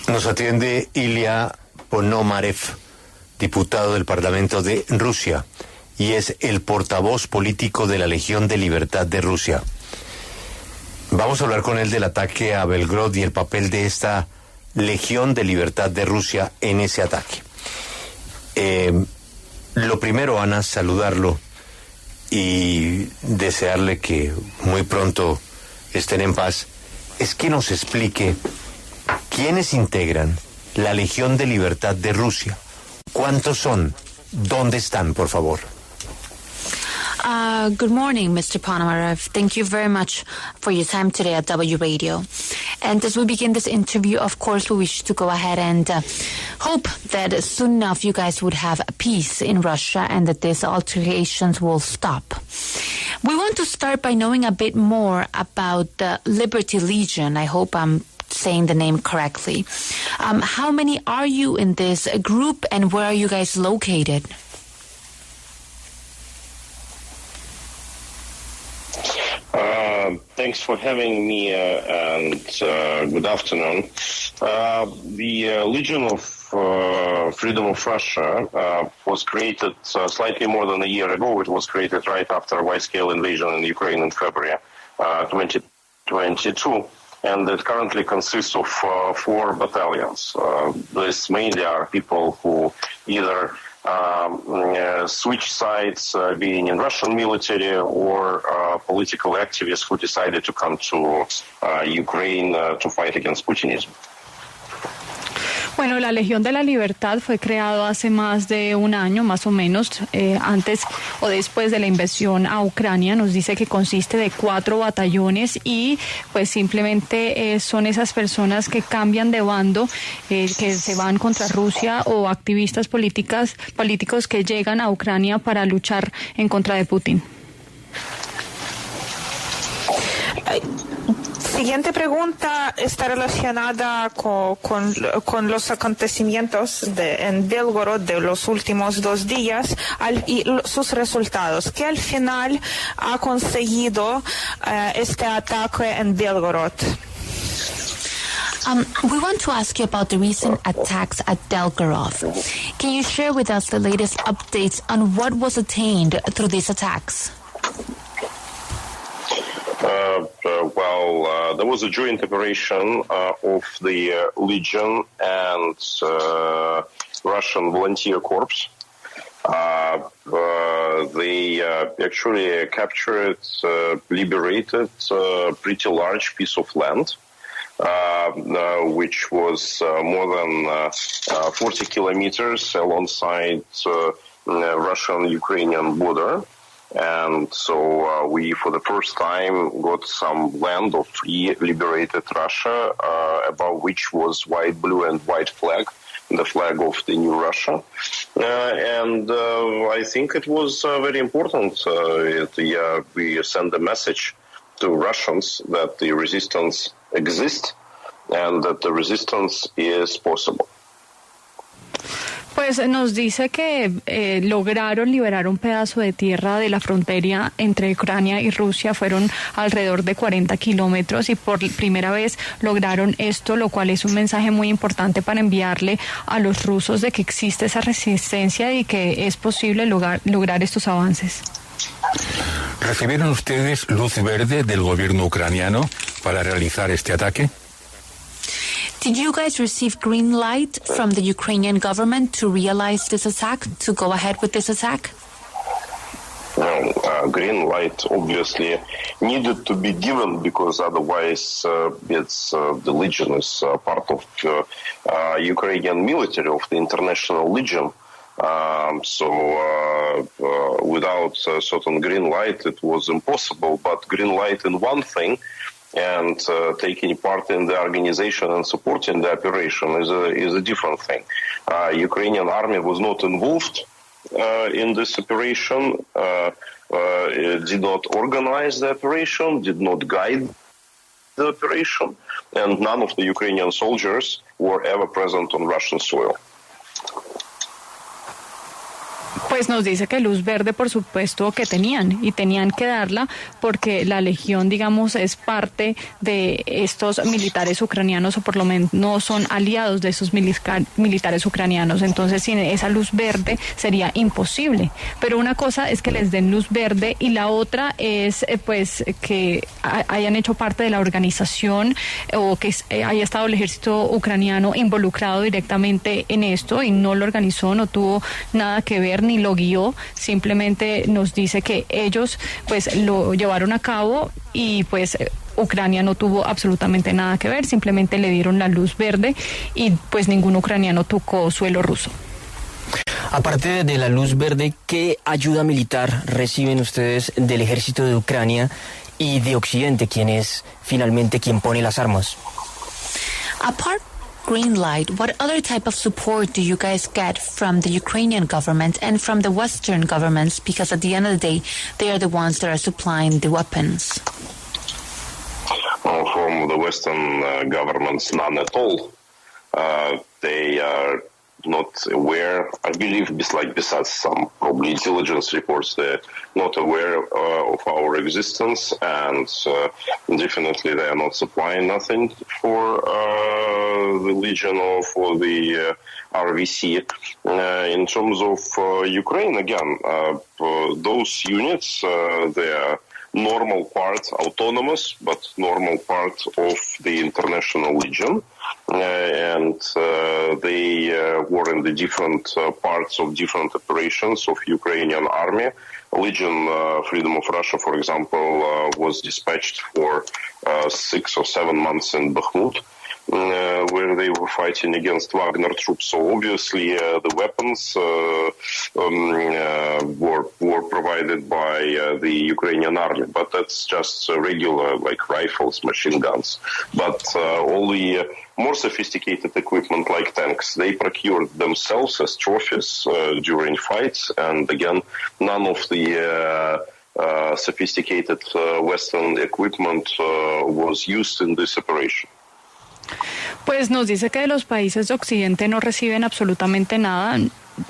Nos atiende Ilya Ponomarev, diputado del parlamento de Rusia, y es el portavoz político de la Legión de Libertad de Rusia. Vamos a hablar con él del ataque a Belgorod y el papel de esta Legión de Libertad de Rusia en ese ataque. Lo primero, Ana, saludarlo y desearle que muy pronto estén en paz, es que nos explique quiénes integran la Legión de Libertad de Rusia. ¿Cuántos son? ¿Dónde están, por favor? Good morning, Mr. Ponomarev. Thank you very much for your time today at W Radio. And as we begin this interview, of course, we wish to go ahead and hope that soon enough you guys would have peace in Russia and that these altercations will stop. We want to start by knowing a bit more about the Liberty Legion. I hope I'm saying the name correctly. How many are you in this group and where are you guys located? Thanks for having me, and good afternoon. The Legion of Freedom of Russia was created slightly more than a year ago. It was created right after a wide-scale invasion in Ukraine in February 2022, and it currently consists of 4 battalions. These mainly are people who either switch sides, being in Russian military, or political activists who decided to come to Ukraine to fight against Putinism. Bueno, la Legión de la Libertad fue creado hace más de un año, más o menos, antes o después de la invasión a Ucrania. Nos dice que consiste de 4 batallones y pues simplemente son esas personas que cambian de bando, que se van contra Rusia, o activistas políticos que llegan a Ucrania para luchar en contra de Putin. Siguiente pregunta está relacionada con los acontecimientos en Belgorod de los últimos 2 días y sus resultados. ¿Qué al final ha conseguido este ataque en Belgorod? We want to ask you about the recent attacks at Belgorod. Can you share with us the latest updates on what was attained through these attacks? There was a joint operation of the Legion and Russian Volunteer Corps. They actually captured, liberated a pretty large piece of land, which was more than 40 kilometers alongside Russian-Ukrainian border. And so we, for the first time, got some land of free liberated Russia, above which was white, blue, and white flag, the flag of the new Russia. And I think it was very important. We send a message to Russians that the resistance exists and that the resistance is possible. Pues nos dice que lograron liberar un pedazo de tierra de la frontera entre Ucrania y Rusia. Fueron alrededor de 40 kilómetros y por primera vez lograron esto, lo cual es un mensaje muy importante para enviarle a los rusos de que existe esa resistencia y que es posible lograr estos avances. ¿Recibieron ustedes luz verde del gobierno ucraniano para realizar este ataque? Did you guys receive green light from the Ukrainian government to realize this attack, to go ahead with this attack? Well, green light obviously needed to be given because otherwise the Legion is part of Ukrainian military, of the International Legion. So without a certain green light, it was impossible. But green light in one thing, and taking part in the organization and supporting the operation is a different thing. Ukrainian army was not involved in this operation, did not organize the operation, did not guide the operation, and none of the Ukrainian soldiers were ever present on Russian soil. Pues nos dice que luz verde, por supuesto, que tenían que darla porque la Legión, digamos, es parte de estos militares ucranianos, o por lo menos no son aliados de esos militares ucranianos. Entonces, sin esa luz verde sería imposible. Pero una cosa es que les den luz verde y la otra es, pues, que hayan hecho parte de la organización o que haya estado el ejército ucraniano involucrado directamente en esto y no lo organizó, no tuvo nada que ver ni lo guió, simplemente nos dice que ellos pues lo llevaron a cabo y pues Ucrania no tuvo absolutamente nada que ver, simplemente le dieron la luz verde y pues ningún ucraniano tocó suelo ruso. Aparte de la luz verde, ¿qué ayuda militar reciben ustedes del ejército de Ucrania y de Occidente, quien es finalmente quien pone las armas? Apart green light, what other type of support do you guys get from the Ukrainian government and from the Western governments? Because at the end of the day, they are the ones that are supplying the weapons. From the Western governments, none at all. They are not aware, I believe, besides some probably intelligence reports, they're not aware of our existence, and definitely they are not supplying nothing for the Legion or for the RVC. In terms of Ukraine, again, those units, they are normal part, autonomous, but normal part of the International Legion. And they were in the different parts of different operations of Ukrainian army. Legion Freedom of Russia, for example, was dispatched for 6 or 7 months in Bakhmut, where they were fighting against Wagner troops. So obviously the weapons were provided by the Ukrainian army, but that's just regular, like rifles, machine guns. But all the more sophisticated equipment like tanks, they procured themselves as trophies during fights, and again, none of the sophisticated Western equipment was used in this operation. Pues nos dice que de los países de Occidente no reciben absolutamente nada.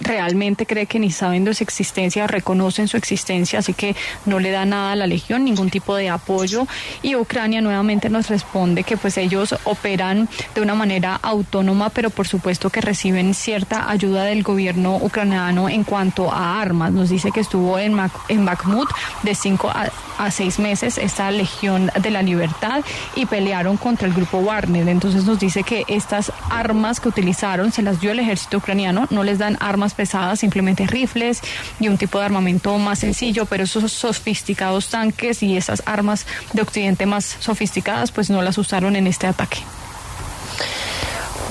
Realmente cree que ni saben de su existencia, reconocen su existencia, así que no le da nada a la Legión, ningún tipo de apoyo. Y Ucrania nuevamente nos responde que pues ellos operan de una manera autónoma, pero por supuesto que reciben cierta ayuda del gobierno ucraniano en cuanto a armas. Nos dice que estuvo en Bakhmut de 5 a 6 meses esta Legión de la Libertad y pelearon contra el grupo Wagner. Entonces nos dice que estas armas que utilizaron se las dio el ejército ucraniano, no les dan armas pesadas, simplemente rifles y un tipo de armamento más sencillo, pero esos sofisticados tanques y esas armas de Occidente más sofisticadas pues no las usaron en este ataque.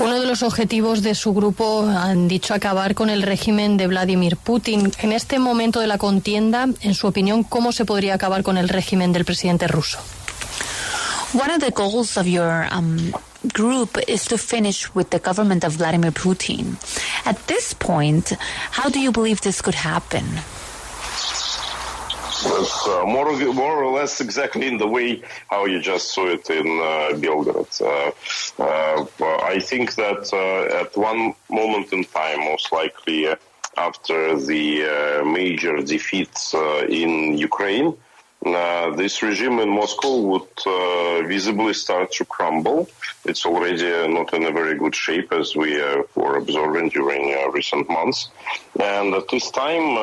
Uno de los objetivos de su grupo han dicho acabar con el régimen de Vladimir Putin. En este momento de la contienda, en su opinión, ¿cómo se podría acabar con el régimen del presidente ruso? One of the goals of your group is to finish with the government of Vladimir Putin. At this point, how do you believe this could happen? That's more or less exactly in the way how you just saw it in Belgorod. I think that at one moment in time, most likely after the major defeats in Ukraine, this regime in Moscow would visibly start to crumble. It's already not in a very good shape, as we were observing during recent months. And at this time,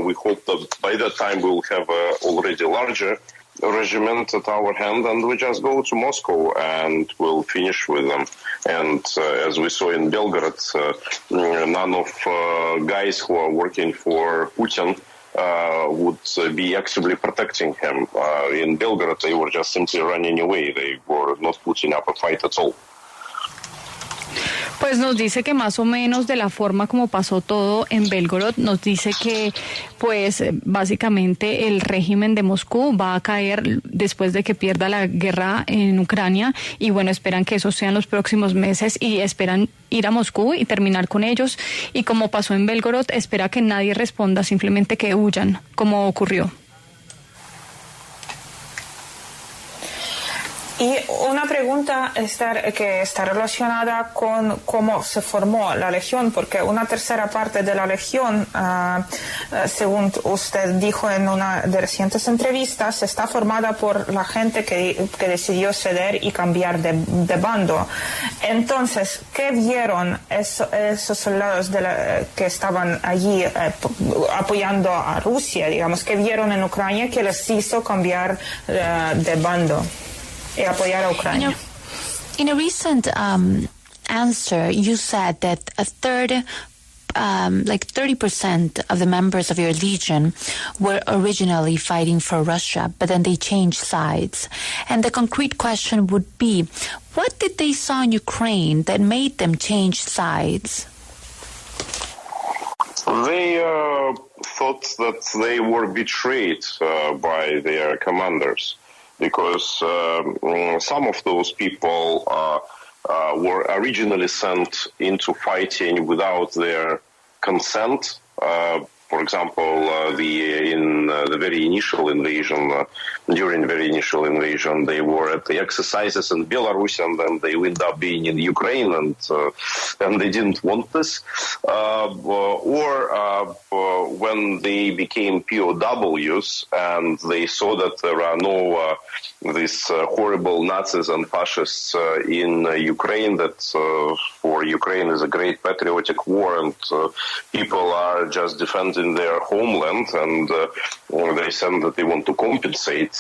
we hope that by that time we will have already larger regiment at our hand, and we just go to Moscow and we'll finish with them. And as we saw in Belgorod, none of guys who are working for Putin would be actively protecting him. In Belgorod, they were just simply running away. They were not putting up a fight at all. Pues nos dice que más o menos de la forma como pasó todo en Belgorod, nos dice que pues básicamente el régimen de Moscú va a caer después de que pierda la guerra en Ucrania y bueno, esperan que eso sean los próximos meses y esperan ir a Moscú y terminar con ellos y como pasó en Belgorod, espera que nadie responda, simplemente que huyan, como ocurrió. Y una pregunta que está relacionada con cómo se formó la Legión, porque una tercera parte de la Legión, según usted dijo en una de recientes entrevistas, está formada por la gente que decidió ceder y cambiar de bando. Entonces, ¿qué vieron esos soldados que estaban allí apoyando a Rusia, digamos? ¿Qué vieron en Ucrania que les hizo cambiar de bando y apoyar a Ucrania? In a recent answer, you said that a third, like 30% of the members of your legion were originally fighting for Russia, but then they changed sides. And the concrete question would be, what did they saw in Ukraine that made them change sides? They thought that they were betrayed by their commanders, because some of those people were originally sent into fighting without their consent. For example, in the very initial invasion, during the very initial invasion, they were at the exercises in Belarus, and then they ended up being in Ukraine, and they didn't want this. Or when they became POWs and they saw that there are no these horrible Nazis and fascists in Ukraine, that for Ukraine is a great patriotic war, and people are just defending their homeland, and they said that they want to compensate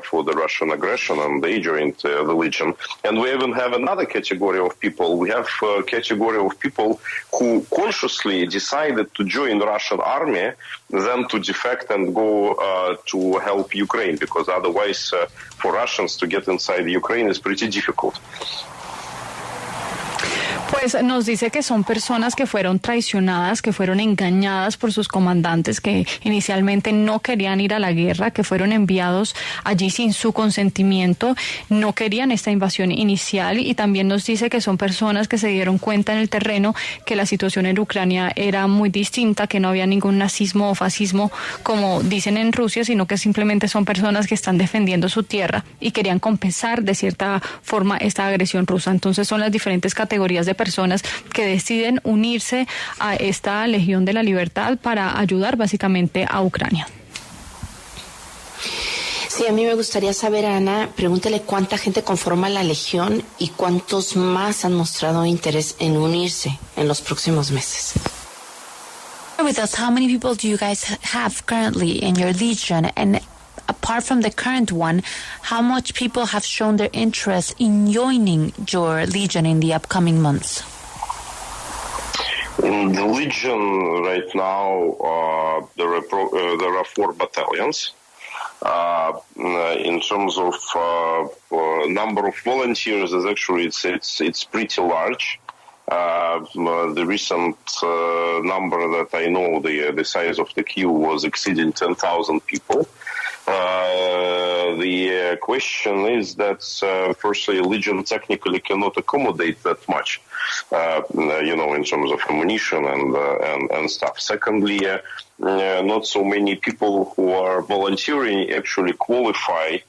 for the Russian aggression, and they joined the Legion. And we even have another category of people. We have a category of people who consciously decided to join the Russian army, then to defect and go to help Ukraine, because otherwise for Russians to get inside Ukraine is pretty difficult. Pues nos dice que son personas que fueron traicionadas, que fueron engañadas por sus comandantes, que inicialmente no querían ir a la guerra, que fueron enviados allí sin su consentimiento, no querían esta invasión inicial, y también nos dice que son personas que se dieron cuenta en el terreno que la situación en Ucrania era muy distinta, que no había ningún nazismo o fascismo como dicen en Rusia, sino que simplemente son personas que están defendiendo su tierra y querían compensar de cierta forma esta agresión rusa. Entonces son las diferentes categorías de personas que deciden unirse a esta Legión de la Libertad para ayudar básicamente a Ucrania. Sí, a mí me gustaría saber, Ana, pregúntele cuánta gente conforma la Legión y cuántos más han mostrado interés en unirse en los próximos meses. With us, how many people do you guys have currently in your Legion? And apart from the current one, how much people have shown their interest in joining your Legion in the upcoming months? In the Legion right now, there are 4 battalions. In terms of number of volunteers, it's pretty large. The recent number that I know, the size of the queue was exceeding 10,000 people. The question is that, firstly, Legion technically cannot accommodate that much, in terms of ammunition and stuff. Secondly, not so many people who are volunteering actually qualify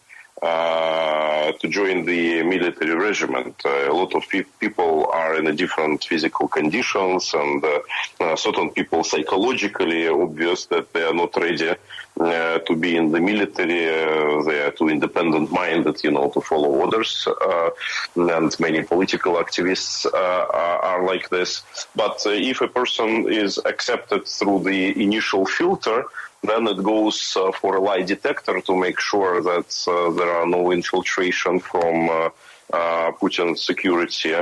to join the military regiment. A lot of people are in a different physical conditions, and certain people psychologically obvious that they are not ready to be in the military. They are too independent-minded, to follow orders, and many political activists are like this. But if a person is accepted through the initial filter, then it goes for a lie detector to make sure that there are no infiltration from Putin's security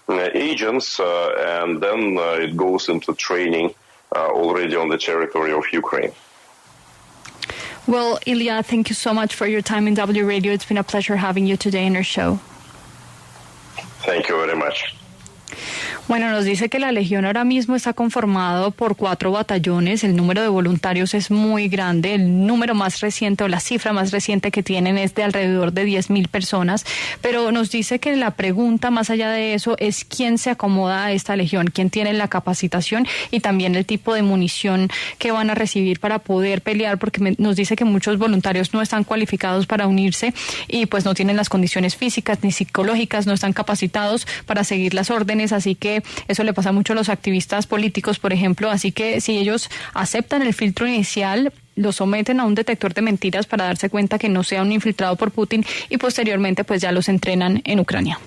agents, and then it goes into training already on the territory of Ukraine. Well, Ilya, thank you so much for your time in W Radio. It's been a pleasure having you today in our show. Thank you very much. Bueno, nos dice que la Legión ahora mismo está conformado por 4 batallones, el número de voluntarios es muy grande, el número más reciente o la cifra más reciente que tienen es de alrededor de 10.000 personas, pero nos dice que la pregunta más allá de eso es quién se acomoda a esta Legión, quién tiene la capacitación y también el tipo de munición que van a recibir para poder pelear, porque nos dice que muchos voluntarios no están cualificados para unirse y pues no tienen las condiciones físicas ni psicológicas, no están capacitados para seguir las órdenes, así que eso le pasa mucho a los activistas políticos, por ejemplo, así que si ellos aceptan el filtro inicial, lo someten a un detector de mentiras para darse cuenta que no sea un infiltrado por Putin y posteriormente pues ya los entrenan en Ucrania.